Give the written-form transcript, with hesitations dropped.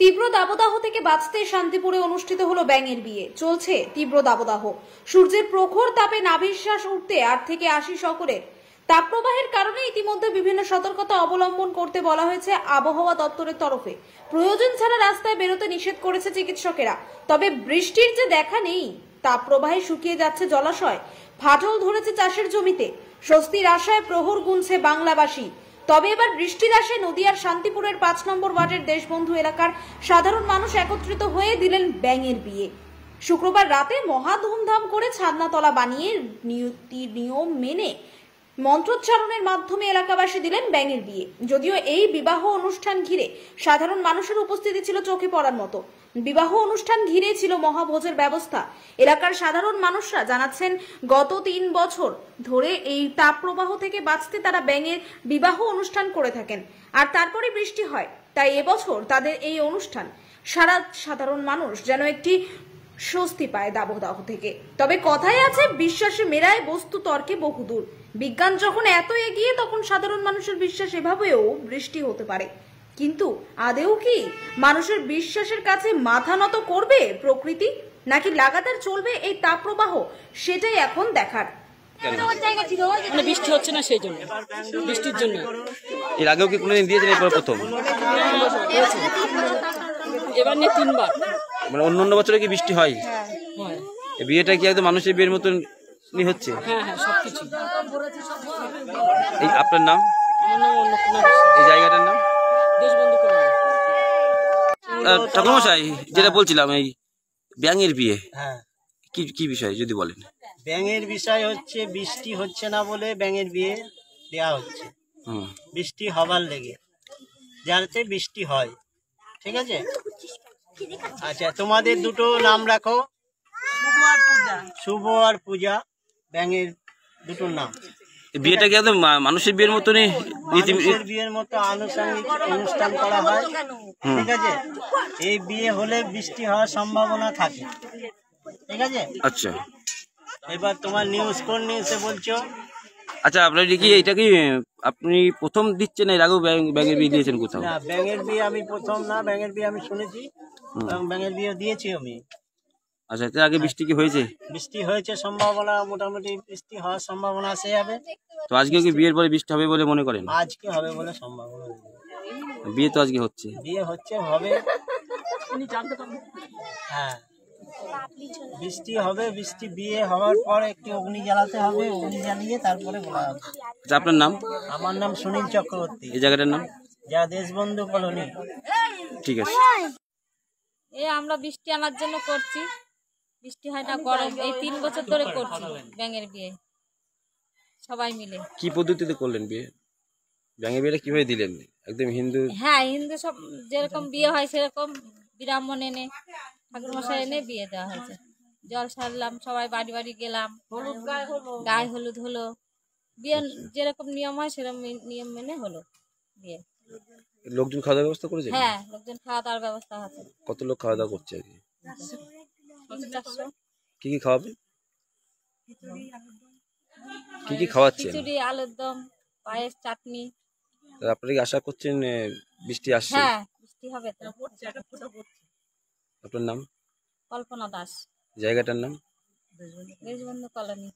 তীব্র দাবদাহ থেকে বাঁচতে শান্তিপুরে অনুষ্ঠিত হলো ব্যাঙের বিয়ে। চলছে তীব্র দাবদাহ, সূর্যের প্রখর তাপে নাভিশ্বাস উঠতে 8 থেকে 80 শহরের তাপপ্রবাহের কারণে ইতিমধ্যে বিভিন্ন সতর্কতা অবলম্বন করতে বলা হয়েছে আবহাওয়া দপ্তরের তরফে। প্রয়োজন ছাড়া রাস্তায় বেরোতে নিষেধ করেছে চিকিৎসকেরা। তবে বৃষ্টির যে দেখা নেই, তাপপ্রবাহে শুকিয়ে যাচ্ছে জলাশয়, ফাটল ধরেছে চাষের জমিতে। স্বস্তির আশায় প্রহর গুনছে বাংলাবাসী। তবে এবার বৃষ্টির আশায় নদিয়ার শান্তিপুরের 5 নম্বর ওয়ার্ডের দেশবন্ধু এলাকার সাধারণ মানুষ একত্রিত হয়ে দিলেন ব্যাঙের বিয়ে। শুক্রবার রাতে মহা ধুমধাম করে ছাদনাতলা বানিয়ে নীতি নিয়ম মেনে মন্ত্রোচ্চারণের মাধ্যমে এলাকাবাসী দিলেন ব্যাঙের বিয়ে। যদিও এই বিবাহ অনুষ্ঠান ঘিরে সাধারণ মানুষের উপস্থিতি ছিল চোখে পড়ার মতো। বিবাহ অনুষ্ঠান ঘিরে ছিল মহাভোজের ব্যবস্থা। এলাকার সাধারণ মানুষরা জানাচ্ছেন, গত 3 বছর ধরে এই তাপপ্রবাহ থেকে বাঁচতে তারা ব্যাঙের বিবাহ অনুষ্ঠান করে থাকেন, আর তারপরে বৃষ্টি হয়। তাই এবছর তাদের এই অনুষ্ঠান সাধারণ মানুষ যেন একটি স্বস্তি পায় দাবদাহ থেকে। তবে কথায় আছে, বিশ্বাসে মেলায় বস্তু তর্কে বহুদূর। বিজ্ঞান যখন এত এগিয়ে, তখন সাধারণ মানুষের বিশ্বাস এভাবেও বৃষ্টি হতে পারে। কিন্তু আদেও কি মানুষের বিশ্বাসের কাছে মাথা নত করবে প্রকৃতি, নাকি লাগাতার চলবে এই তাপপ্রবাহ? সেটাই এখন দেখার। বৃষ্টি হচ্ছে না, সেই জন্য, বৃষ্টির জন্য। এর আগেও কি কোনোদিন দিয়েছেন? এরপর প্রথম? এবার নিয়ে 3 বার। মানে অন্য বছরে কি বৃষ্টি হয়? এই বিয়েটা কি একদম মানুষের বিয়ের মতন হচ্ছে? হ্যাঁ হ্যাঁ, সবকিছু। এই আপনার নাম? আমার নাম অন্নপূর্ণা। এই জায়গাটার নাম? দেশবন্ধু কলোনি। ঠাকুরমশাই, যেটা বলছিলাম, এই ব্যাঙের বিয়ে, হ্যাঁ, কি বিষয় যদি বলেন? ব্যাঙের বিষয় হচ্ছে, বৃষ্টি হচ্ছে না বলে ব্যাঙের বিয়ে দেয়া হচ্ছে। বৃষ্টি হবার লেগে, যাতে বৃষ্টি হয়। ঠিক আছে? আচ্ছা, তোমাদের দুটো নাম রাখো, শুভ আর পূজা। ব্যাঙের দুটো নাম। বিয়েটা কি একদম মানুষের বিয়ের মতনই? মানুষের বিয়ের মতো আনুষঙ্গিক অনুষ্ঠান করা হয়। ঠিক আছে? এই বিয়ে হলে বৃষ্টি হওয়ার সম্ভাবনা থাকে। ঠিক আছে? আচ্ছা, এবার তোমার নিউজ, কোন নিউজে বলছো? আচ্ছা, আপনার কি এটা কি আপনি প্রথম দিচ্ছেন? এর আগেও ব্যাঙের বিয়ে দিয়েছেন কোথাও? না, ব্যাঙের বিয়ে আমি প্রথম না। ব্যাঙের বিয়ে আমি শুনেছি, ব্যাঙের বিয়ে দিয়েছি আমি। আচ্ছা, এর আগে বৃষ্টি কি হয়েছে? বৃষ্টি হয়েছে, সম্ভাবনা মোটামুটি বৃষ্টি হওয়ার সম্ভাবনা আছে যাবে। তো আজকে কি বিয়ের পরে বৃষ্টি হবে বলে মনে করেন? আজকে হবে বলে সম্ভাবনা। বিয়ে তো আজকে হচ্ছে। বিয়ে হচ্ছে, হবে। হ্যাঁ, বৃষ্টি হবে। বৃষ্টি বিয়ে হওয়ার পর একটি অগ্নি জ্বালাতে হবে, অগ্নি জ্বালিয়ে তারপরে বলা হবে। আচ্ছা, আপনার নাম? আমার নাম সুনীল চক্রবর্তী। এই জায়গাটার নাম? যা দেশবন্ধু কলোনি। ঠিক আছে। আমরা বৃষ্টি আনার জন্য করছি, বৃষ্টি হয় না, গরম। এই 3 বছর ধরে করছি ব্যাঙের বিয়ে, সবাই মিলে। কি পদ্ধতিতে করলেন বিয়ে? ব্যাঙের বিয়েটা কিভাবে দিলেন? একদম হিন্দু? হ্যাঁ, হিন্দু সব যেরকম বিয়ে হয় সেরকম ব্রাহ্মণ এনে, ঠাকুরমশাই এনে বিয়ে দেওয়া হয়েছে। জল সারলাম, সবাই বাড়ি বাড়ি গেলাম, গায়ে হলুদ হলো। বিয়ে যেরকম নিয়ম হয় সেরকম নিয়ম মেনে হলো বিয়ে। লোকজন খাওয়া দাওয়ার ব্যবস্থা করেছে? হ্যাঁ, লোকজন খাওয়া দাওয়ার ব্যবস্থা আছে। কত লোক খাওয়া দাওয়া করছে? আর কি 400। কি খাওয়াবে? কি খাওয়াচ্ছেন? খিচুড়ি, আলুর দম, পায়েস, চাটনি। আপনারা কি আশা করছেন বৃষ্টি আসছে? হ্যাঁ, বৃষ্টি হবে তো। আপনার নাম? কল্পনা দাস। জায়গাটার নাম? দেশবন্ধু কলোনি।